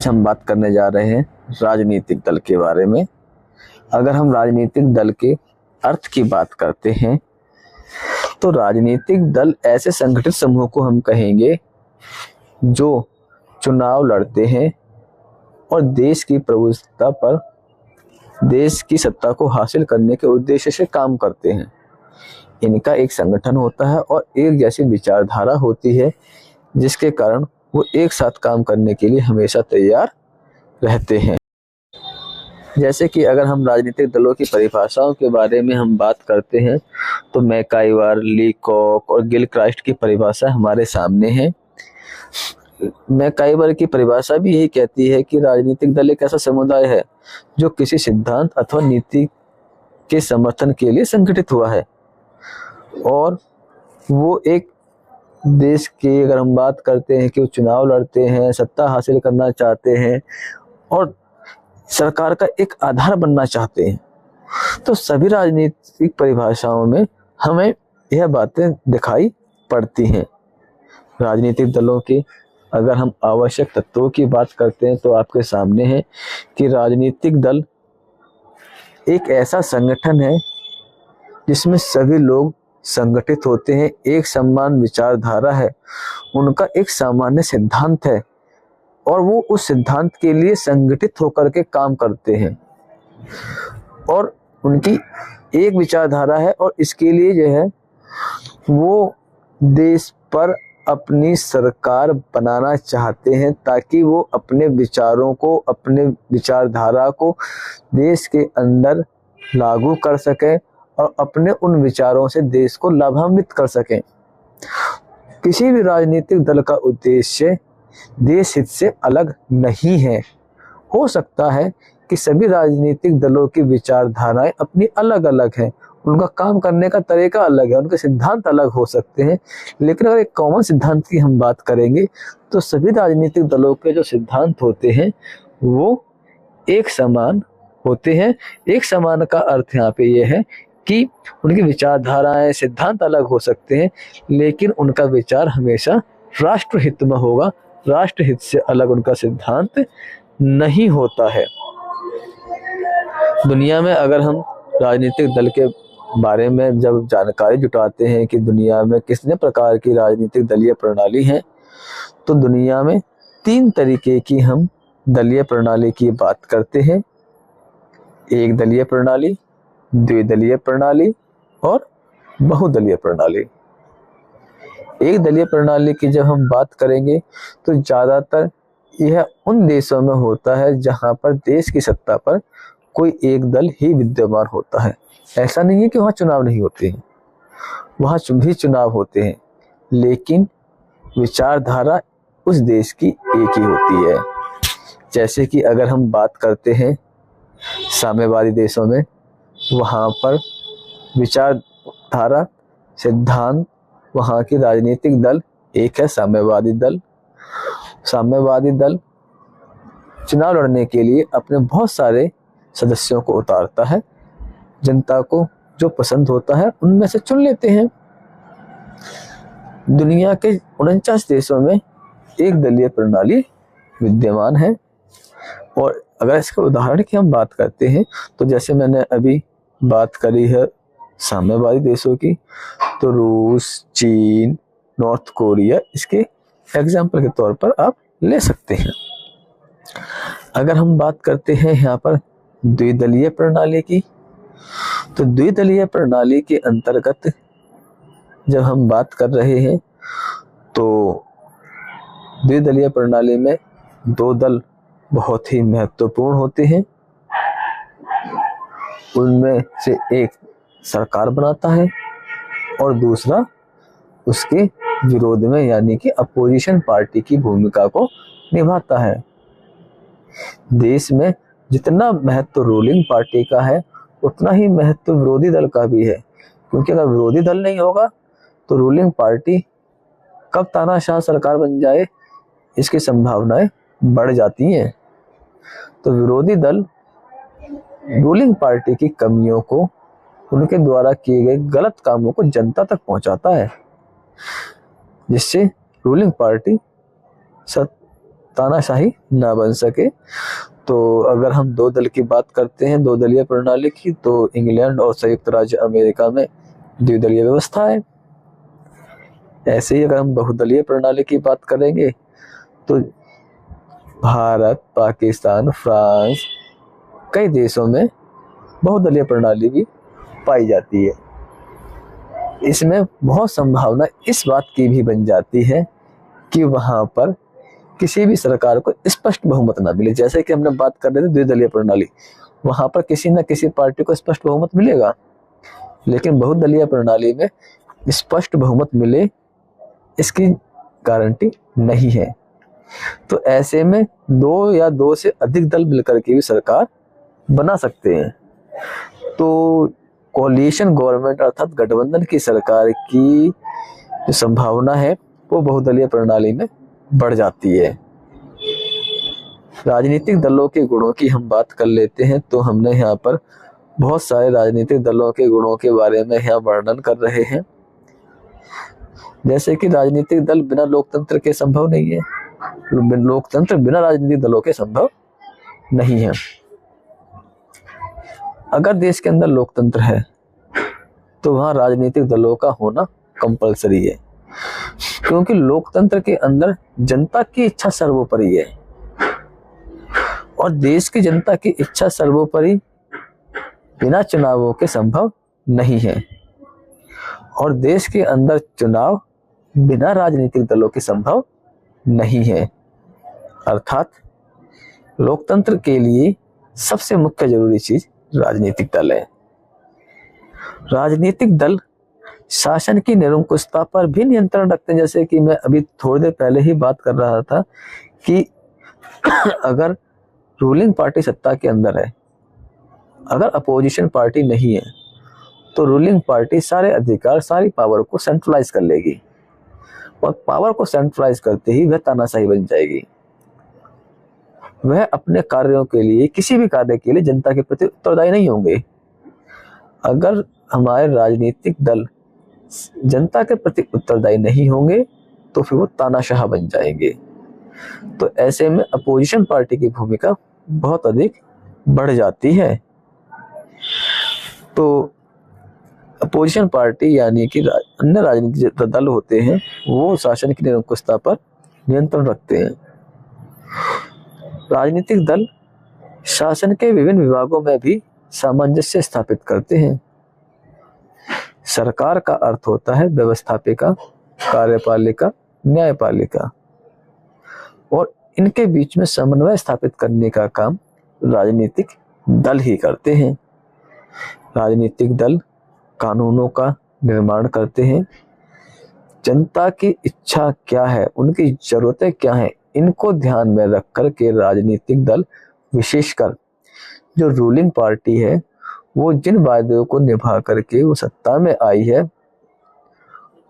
हम बात करने जा रहे हैं राजनीतिक दल के बारे में। अगर हम राजनीतिक दल के अर्थ की बात करते हैं तो राजनीतिक दल ऐसे संगठित समूह को हम कहेंगे जो चुनाव लड़ते हैं और देश की प्रभुत्व पर देश की सत्ता को हासिल करने के उद्देश्य से काम करते हैं। इनका एक संगठन होता है और एक जैसी विचारधारा होती है, जिसके कारण वो एक साथ काम करने के लिए हमेशा तैयार रहते हैं। जैसे कि अगर हम राजनीतिक दलों की परिभाषाओं के बारे में हम बात करते हैं तो मैकाइवर, लीकॉक और गिलक्राइस्ट की परिभाषा हमारे सामने है। मैकाइवर की परिभाषा भी यही कहती है कि राजनीतिक दल एक ऐसा समुदाय है जो किसी सिद्धांत अथवा नीति के समर्थन के लिए संगठित हुआ है और वो एक देश की, अगर हम बात करते हैं कि वो चुनाव लड़ते हैं, सत्ता हासिल करना चाहते हैं और सरकार का एक आधार बनना चाहते हैं, तो सभी राजनीतिक परिभाषाओं में हमें यह बातें दिखाई पड़ती हैं। राजनीतिक दलों के अगर हम आवश्यक तत्वों की बात करते हैं तो आपके सामने है कि राजनीतिक दल एक ऐसा संगठन है जिसमें सभी लोग संगठित होते हैं, एक समान विचारधारा है, उनका एक सामान्य सिद्धांत है और वो उस सिद्धांत के लिए संगठित होकर के काम करते हैं और उनकी एक विचारधारा है और इसके लिए जो है वो देश पर अपनी सरकार बनाना चाहते हैं ताकि वो अपने विचारों को, अपने विचारधारा को देश के अंदर लागू कर सकें और अपने उन विचारों से देश को लाभान्वित कर सकें। किसी भी राजनीतिक दल का उद्देश्य देश हित से अलग नहीं है। हो सकता है कि सभी राजनीतिक दलों की विचारधाराएं अपनी अलग अलग हैं, उनका काम करने का तरीका अलग है, उनके सिद्धांत अलग हो सकते हैं, लेकिन अगर एक कॉमन सिद्धांत की हम बात करेंगे तो सभी राजनीतिक दलों के जो सिद्धांत होते हैं वो एक समान होते हैं। एक समान का अर्थ यहाँ पे ये है कि उनकी विचारधाराएं, सिद्धांत अलग हो सकते हैं, लेकिन उनका विचार हमेशा राष्ट्रहित में होगा। राष्ट्रहित से अलग उनका सिद्धांत नहीं होता है। दुनिया में अगर हम राजनीतिक दल के बारे में जब जानकारी जुटाते हैं कि दुनिया में कितने प्रकार की राजनीतिक दलीय प्रणाली है, तो दुनिया में 3 तरीके की हम दलीय प्रणाली की बात करते हैं। एक दलीय प्रणाली, द्विदलीय प्रणाली और बहुदलीय प्रणाली। एक दलीय प्रणाली की जब हम बात करेंगे तो ज़्यादातर यह उन देशों में होता है जहां पर देश की सत्ता पर कोई एक दल ही विद्यमान होता है। ऐसा नहीं है कि वहाँ चुनाव नहीं होते हैं, वहाँ भी चुनाव होते हैं, लेकिन विचारधारा उस देश की एक ही होती है। जैसे कि अगर हम बात करते हैं साम्यवादी देशों में, वहाँ पर विचारधारा, सिद्धांत, वहाँ की राजनीतिक दल एक है साम्यवादी दल। साम्यवादी दल चुनाव लड़ने के लिए अपने बहुत सारे सदस्यों को उतारता है, जनता को जो पसंद होता है उनमें से चुन लेते हैं। दुनिया के 49 देशों में एक दलीय प्रणाली विद्यमान है और अगर इसके उदाहरण की हम बात करते हैं तो जैसे मैंने अभी बात करी है साम्यवादी देशों की, तो रूस, चीन, नॉर्थ कोरिया इसके एग्जाम्पल के तौर पर आप ले सकते हैं। अगर हम बात करते हैं यहाँ पर द्विदलीय प्रणाली की, तो द्विदलीय प्रणाली के अंतर्गत जब हम बात कर रहे हैं तो द्विदलीय प्रणाली में 2 दल बहुत ही महत्वपूर्ण होते हैं। उनमें से एक सरकार बनाता है और दूसरा उसके विरोध में यानी कि अपोजिशन पार्टी की भूमिका को निभाता है। देश में जितना महत्व रूलिंग पार्टी का है उतना ही महत्व विरोधी दल का भी है, क्योंकि अगर विरोधी दल नहीं होगा तो रूलिंग पार्टी कब तानाशाह सरकार बन जाए इसकी संभावनाएं बढ़ जाती हैं। तो विरोधी दल रूलिंग पार्टी की कमियों को, उनके द्वारा किए गए गलत कामों को जनता तक पहुंचाता है, जिससे रूलिंग पार्टी तानाशाही ना बन सके। तो अगर हम दो दल की बात करते हैं, दो दलीय प्रणाली की, तो इंग्लैंड और संयुक्त राज्य अमेरिका में द्विदलीय व्यवस्था है। ऐसे ही अगर हम बहुदलीय प्रणाली की बात करेंगे तो भारत, पाकिस्तान, फ्रांस, कई देशों में बहुदलीय प्रणाली भी पाई जाती है। इसमें बहुत संभावना इस बात की भी बन जाती है कि वहां पर किसी भी सरकार को स्पष्ट बहुमत ना मिले। जैसे कि हमने बात कर रहे थे द्विदलीय प्रणाली, वहां पर किसी न किसी पार्टी को स्पष्ट बहुमत मिलेगा, लेकिन बहुदलीय प्रणाली में स्पष्ट बहुमत मिले इसकी गारंटी नहीं है। तो ऐसे में दो या दो से अधिक दल मिलकर के भी सरकार बना सकते हैं। तो कोलिशन गवर्नमेंट अर्थात गठबंधन की सरकार की जो संभावना है वो बहुदलीय प्रणाली में बढ़ जाती है। राजनीतिक दलों के गुणों की हम बात कर लेते हैं। तो हमने यहाँ पर बहुत सारे राजनीतिक दलों के गुणों के बारे में यहाँ वर्णन कर रहे हैं। जैसे कि राजनीतिक दल बिना लोकतंत्र के संभव नहीं है, लोकतंत्र बिना राजनीतिक दलों के संभव नहीं है। अगर देश के अंदर लोकतंत्र है तो वहां राजनीतिक दलों का होना कंपलसरी है, क्योंकि लोकतंत्र के अंदर जनता की इच्छा सर्वोपरि है और देश की जनता की इच्छा सर्वोपरि बिना चुनावों के संभव नहीं है, और देश के अंदर चुनाव बिना राजनीतिक दलों के संभव नहीं है। अर्थात लोकतंत्र के लिए सबसे मुख्य जरूरी चीज राजनीतिक दल है। राजनीतिक दल शासन की निरंकुशता पर भी नियंत्रण रखते हैं। जैसे कि मैं अभी थोड़ी देर पहले ही बात कर रहा था कि अगर रूलिंग पार्टी सत्ता के अंदर है, अगर अपोजिशन पार्टी नहीं है, तो रूलिंग पार्टी सारे अधिकार, सारी पावर को सेंट्रलाइज कर लेगी, और पावर को सेंट्रलाइज करते ही वह तानाशाही बन जाएगी। वह अपने कार्यों के लिए, किसी भी कार्य के लिए जनता के प्रति उत्तरदायी नहीं होंगे। अगर हमारे राजनीतिक दल जनता के प्रति उत्तरदायी नहीं होंगे तो फिर वो तानाशाह बन जाएंगे। तो ऐसे में अपोजिशन पार्टी की भूमिका बहुत अधिक बढ़ जाती है। तो अपोजिशन पार्टी यानी कि अन्य राजनीतिक दल होते हैं, वो शासन की निरंकुशता पर नियंत्रण रखते हैं। राजनीतिक दल शासन के विभिन्न विभागों में भी सामंजस्य स्थापित करते हैं। सरकार का अर्थ होता है व्यवस्थापिका, कार्यपालिका, न्यायपालिका, और इनके बीच में समन्वय स्थापित करने का काम राजनीतिक दल ही करते हैं। राजनीतिक दल कानूनों का निर्माण करते हैं। जनता की इच्छा क्या है, उनकी जरूरतें क्या हैं, इनको ध्यान में रख कर के राजनीतिक दल, विशेषकर जो रूलिंग पार्टी है, वो जिन वादों को निभा करके वो सत्ता में आई है,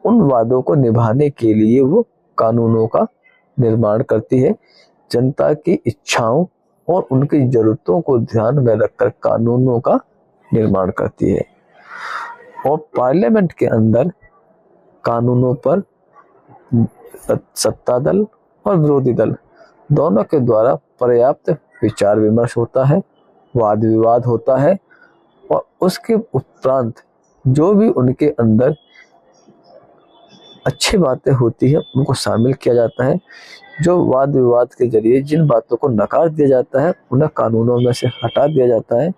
उन वादों को निभाने के लिए वो कानूनों का निर्माण करती है। जनता की इच्छाओं और उनकी जरूरतों को ध्यान में रखकर कानूनों का निर्माण करती है। और पार्लियामेंट के अंदर कानूनों पर सत्ता दल और विरोधी दल दोनों के द्वारा पर्याप्त विचार विमर्श होता है, वाद विवाद होता है, और उसके उपरांत जो भी उनके अंदर अच्छी बातें होती है उनको शामिल किया जाता है। जो वाद विवाद के जरिए जिन बातों को नकार दिया जाता है उन्हें कानूनों में से हटा दिया जाता है,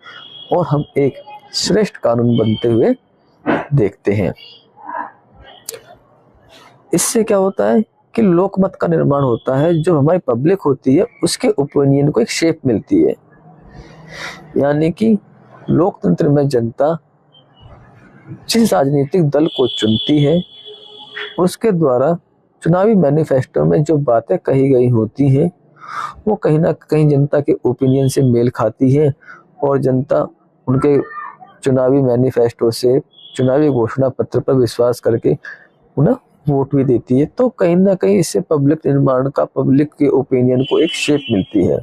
और हम एक श्रेष्ठ कानून बनते हुए देखते हैं। इससे क्या होता है कि लोकमत का निर्माण होता है। जो हमारी पब्लिक होती है उसके ओपिनियन को एक शेप मिलती है। यानी कि लोकतंत्र में जनता जिस राजनीतिक दल को चुनती है उसके द्वारा चुनावी मैनिफेस्टो में जो बातें कही गई होती हैं वो कहीं ना कहीं जनता के ओपिनियन से मेल खाती है, और जनता उनके चुनावी मैनिफेस्टो से, चुनावी घोषणा पत्र पर विश्वास करके उन्हें वोट भी देती है। तो कहीं ना कहीं इससे पब्लिक निर्माण का, पब्लिक के ओपिनियन को एक शेप मिलती है।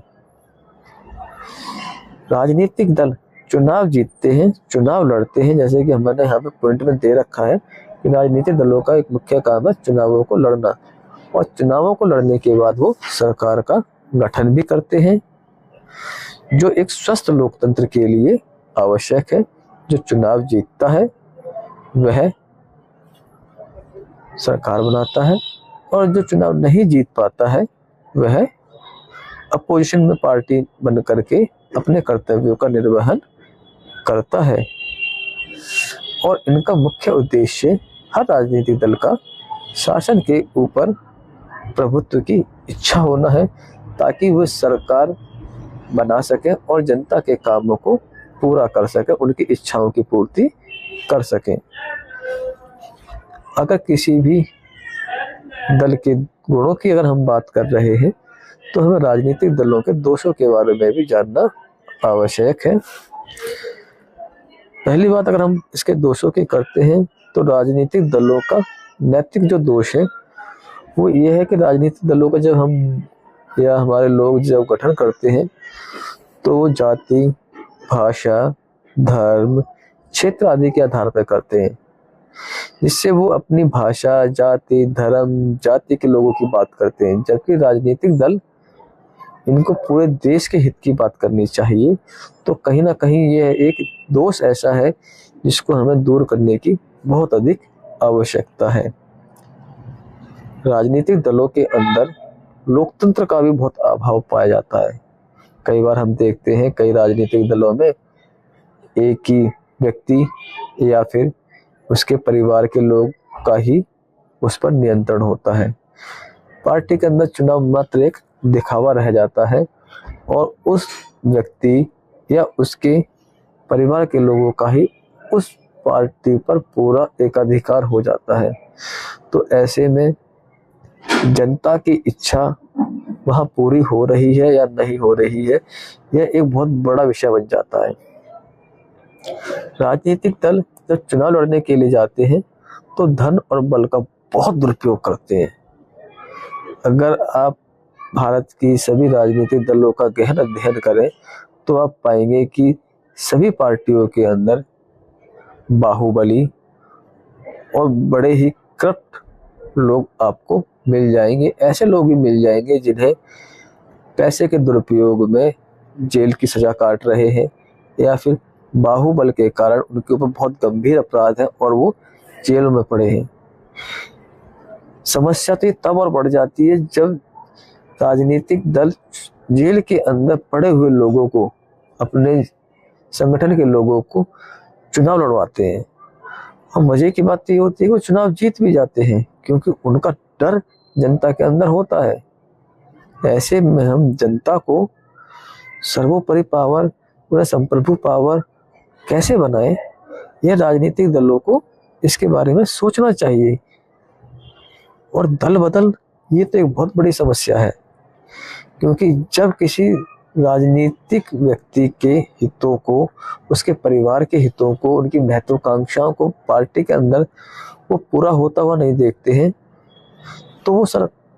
राजनीतिक दल चुनाव जीतते हैं, चुनाव लड़ते हैं। जैसे कि हमने यहाँ पे पॉइंट में दे रखा है कि राजनीतिक दलों का एक मुख्य काम है चुनावों को लड़ना, और चुनावों को लड़ने के बाद वो सरकार का गठन भी करते हैं, जो एक स्वस्थ लोकतंत्र के लिए आवश्यक है। जो चुनाव जीतता है वह सरकार बनाता है, और जो चुनाव नहीं जीत पाता है वह अपोजिशन में पार्टी बन करके अपने कर्तव्यों का निर्वहन करता है। और इनका मुख्य उद्देश्य हर राजनीतिक दल का शासन के ऊपर प्रभुत्व की इच्छा होना है, ताकि वह सरकार बना सके और जनता के कामों को पूरा कर सके, उनकी इच्छाओं की पूर्ति कर सके। अगर किसी भी दल के गुणों की अगर हम बात कर रहे हैं तो हमें राजनीतिक दलों के दोषों के बारे में भी जानना आवश्यक है। पहली बात, अगर हम इसके दोषों की करते हैं तो राजनीतिक दलों का नैतिक जो दोष है वो ये है कि राजनीतिक दलों का जब हम या हमारे लोग जब गठन करते हैं तो जाति, भाषा, धर्म, क्षेत्र आदि के आधार पर करते हैं, जिससे वो अपनी भाषा, जाति, धर्म, जाति के लोगों की बात करते हैं। जबकि राजनीतिक दल इनको पूरे देश के हित की बात करनी चाहिए। तो कहीं ना कहीं यह एक दोष ऐसा है जिसको हमें दूर करने की बहुत अधिक आवश्यकता है। राजनीतिक दलों के अंदर लोकतंत्र का भी बहुत अभाव पाया जाता है। कई बार हम देखते हैं कई राजनीतिक दलों में एक ही व्यक्ति या फिर उसके परिवार के लोग का ही उस पर नियंत्रण होता है। पार्टी के अंदर चुनाव मात्र एक दिखावा रह जाता है और उस व्यक्ति या उसके परिवार के लोगों का ही उस पार्टी पर पूरा एकाधिकार हो जाता है। तो ऐसे में जनता की इच्छा वहाँ पूरी हो रही है या नहीं हो रही है, यह एक बहुत बड़ा विषय बन जाता है। राजनीतिक दल जब चुनाव लड़ने के लिए जाते हैं तो धन और बल का बहुत दुरुपयोग करते हैं। अगर आप भारत की सभी राजनीतिक दलों का गहन अध्ययन करें तो आप पाएंगे कि सभी पार्टियों के अंदर बाहुबली और बड़े ही करप्ट लोग आपको मिल जाएंगे। ऐसे लोग भी मिल जाएंगे जिन्हें पैसे के दुरुपयोग में जेल की सजा काट रहे हैं या फिर बाहुबल के कारण उनके ऊपर बहुत गंभीर अपराध है और वो जेल में पड़े हैं। समस्या तो तब और बढ़ जाती है जब राजनीतिक दल जेल के अंदर पड़े हुए लोगों को, अपने संगठन के लोगों को चुनाव लड़वाते हैं। और मजे की बात ये होती है कि वो चुनाव जीत भी जाते हैं, क्योंकि उनका डर जनता के अंदर होता है। ऐसे में हम जनता को सर्वोपरि पावर, पूरा संप्रभु पावर कैसे बनाए, यह राजनीतिक दलों को इसके बारे में सोचना चाहिए। और दल बदल ये तो एक बहुत बड़ी समस्या है, क्योंकि जब किसी राजनीतिक व्यक्ति के हितों को, उसके परिवार के हितों को, उनकी महत्वाकांक्षाओं को पार्टी के अंदर वो पूरा होता हुआ नहीं देखते हैं तो वो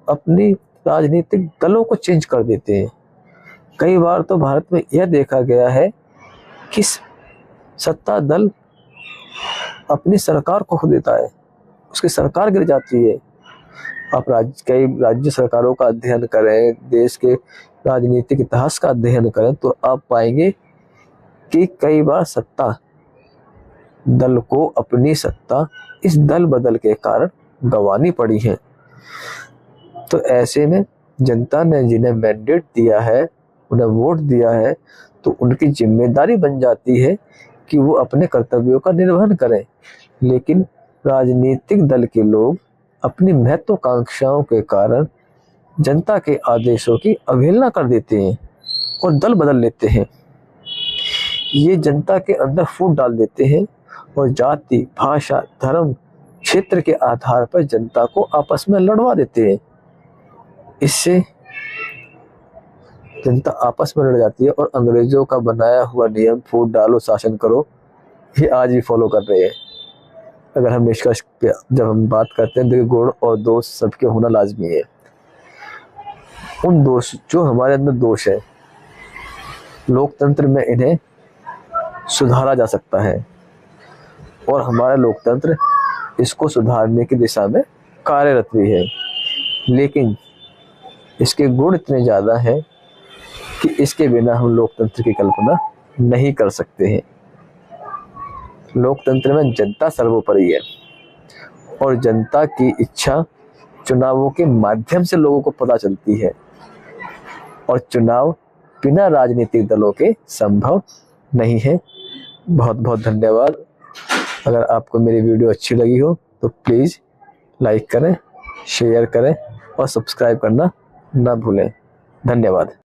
अपनी राजनीतिक दलों को चेंज कर देते हैं। कई बार तो भारत में यह देखा गया है कि सत्ता दल अपनी सरकार को खो देता है, उसकी सरकार गिर जाती है। आप कई राज्य सरकारों का अध्ययन करें, देश के राजनीतिक इतिहास का अध्ययन करें तो आप पाएंगे कि कई बार सत्ता दल को अपनी सत्ता इस दल बदल के कारण गंवानी पड़ी है। तो ऐसे में जनता ने जिन्हें मैंडेट दिया है, उन्हें वोट दिया है, तो उनकी जिम्मेदारी बन जाती है कि वो अपने कर्तव्यों का निर्वहन करें। लेकिन राजनीतिक दल के लोग अपनी महत्वाकांक्षाओं के कारण जनता के आदेशों की अवहेलना कर देते हैं और दल बदल लेते हैं। ये जनता के अंदर फूट डाल देते हैं और जाति, भाषा, धर्म, क्षेत्र के आधार पर जनता को आपस में लड़वा देते हैं। इससे जनता आपस में लड़ जाती है और अंग्रेजों का बनाया हुआ नियम फूट डालो शासन करो, ये आज भी फॉलो कर रहे हैं। अगर हम निष्कर्ष पे जब हम बात करते हैं तो गुण और दोष सबके होना लाजमी है। उन दोष जो हमारे अंदर दोष है, लोकतंत्र में इन्हें सुधारा जा सकता है और हमारा लोकतंत्र इसको सुधारने की दिशा में कार्यरत भी है। लेकिन इसके गुण इतने ज़्यादा हैं कि इसके बिना हम लोकतंत्र की कल्पना नहीं कर सकते हैं। लोकतंत्र में जनता सर्वोपरि है और जनता की इच्छा चुनावों के माध्यम से लोगों को पता चलती है और चुनाव बिना राजनीतिक दलों के संभव नहीं है। बहुत बहुत धन्यवाद। अगर आपको मेरी वीडियो अच्छी लगी हो तो प्लीज़ लाइक करें, शेयर करें और सब्सक्राइब करना ना भूलें। धन्यवाद।